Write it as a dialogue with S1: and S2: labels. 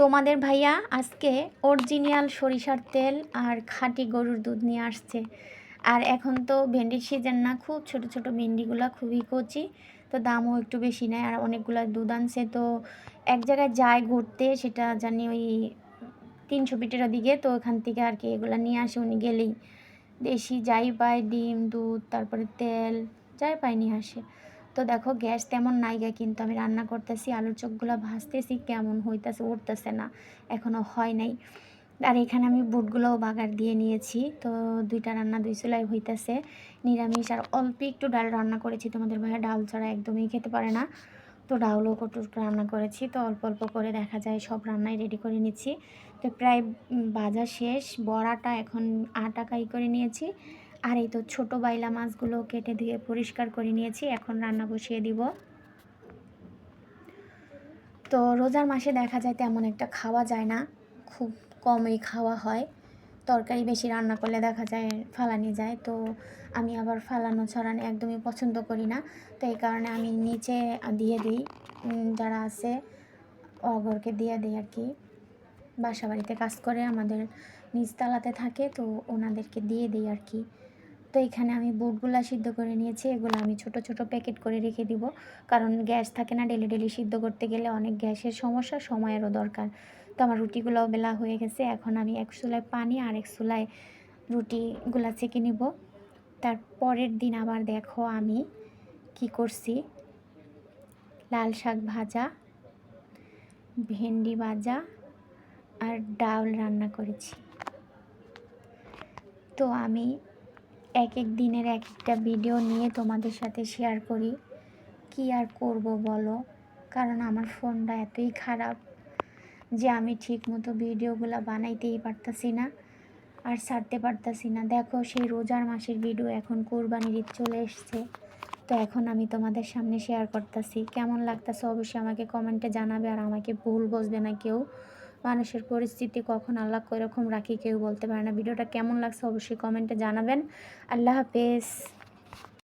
S1: তোমাদের ভাইয়া আজকে অরিজিনাল সরিষার তেল আর খাঁটি গরুর দুধ নিয়ে আসছে। আর এখন তো ভেন্ডির সিজন না, খুব ছোট ছোট ভেন্ডিগুলো খুবই কচি, তো দামও একটু বেশি নেয়। আর অনেকগুলো দুধ আনছে, তো এক জায়গায় যায় ঘুরতে, সেটা জানি ওই 300 ফিটের দিকে, তো ওখান থেকে আর কি এগুলো নিয়ে আসে উনি গেলেই। দেশি যাই পায়, ডিম দুধ তারপরে তেল যাই পায় নিয়ে আসে। তো দেখো গ্যাস তেমন নাইগা, কিন্তু আমি রান্না করতেছি, আলুর চোখগুলো ভাজতেছি, কেমন হইতেছে, উঠতেছে না, এখনও হয় নাই। আর এখানে আমি বুটগুলোও বাগার দিয়ে নিয়েছি। তো দুইটা রান্না দুই চুলাই হইতেছে, নিরামিষ। আর অল্প একটু ডাল রান্না করেছি, তোমাদের ভাইয়া ডাল ছাড়া একদমই খেতে পারে না, তো ডাউলও কটুর রান্না করেছি। তো অল্প অল্প করে দেখা যায় সব রান্নাই রেডি করে নিচ্ছি। তো প্রায় ভাজা শেষ, বড়াটা এখন আটাকাই করে নিয়েছি। আর এই তো ছোটো বাইলা মাছগুলো কেটে দিয়ে পরিষ্কার করে নিয়েছি, এখন রান্না বসিয়ে দিব। তো রোজার মাসে দেখা যায় তেমন একটা খাওয়া যায় না, খুব কমই খাওয়া হয়। তরকারি বেশি রান্না করলে দেখা যায় ফালানি যায়, তো আমি আবার ফালানো ছড়ানো একদমই পছন্দ করি না। তো এই কারণে আমি নিচে দিয়ে দিই, যারা আছে অগরকে দিয়ে দিই আর কি। বাসা বাড়িতে কাজ করে আমাদের নিচতলাতে থাকে, তো ওনাদেরকে দিয়ে দিই আর কি। তো এখানে আমি বুটগুলা সিদ্ধ করে নিয়েছি, এগুলো আমি ছোট ছোট প্যাকেট করে রেখে দিব, কারণ গ্যাস থাকে না, ডেলি ডেলি সিদ্ধ করতে গেলে অনেক গ্যাসের সমস্যা, সময়েরও দরকার। তো আমার রুটিগুলোও বেলা হয়ে গেছে, এখন আমি এক চুলায় পানি আর এক চুলায় রুটিগুলা চেকে নিব। তার পরের দিন আবার দেখো আমি কি করছি, লাল শাক ভাজা, ভেন্ডি ভাজা আর ডাল রান্না করেছি। তো আমি এক এক দিনের এক একটা ভিডিও নিয়ে তোমাদের সাথে শেয়ার করি, কি আর করব বলো, কারণ আমার ফোনটা এতই খারাপ যে আমি ঠিক মতো ভিডিওগুলো বানাইতেই পারতাছি না আর ছাড়তে পারতাছি না। দেখো সেই রোজার মাসের ভিডিও, এখন কোরবানির ঈদ চলে এসছে, তো এখন আমি তোমাদের সামনে শেয়ার করতেছি। কেমন লাগতেছে অবশ্যই আমাকে কমেন্টে জানাবে, আর আমাকে ভুল বুঝবে না কেউ। মানুষের পরিস্থিতি কখন আল্লাহ কীরকম রাখি কেউ বলতে পারে না। ভিডিওটা কেমন লাগছে অবশ্যই কমেন্টে জানাবেন। আল্লাহ হাফেজ।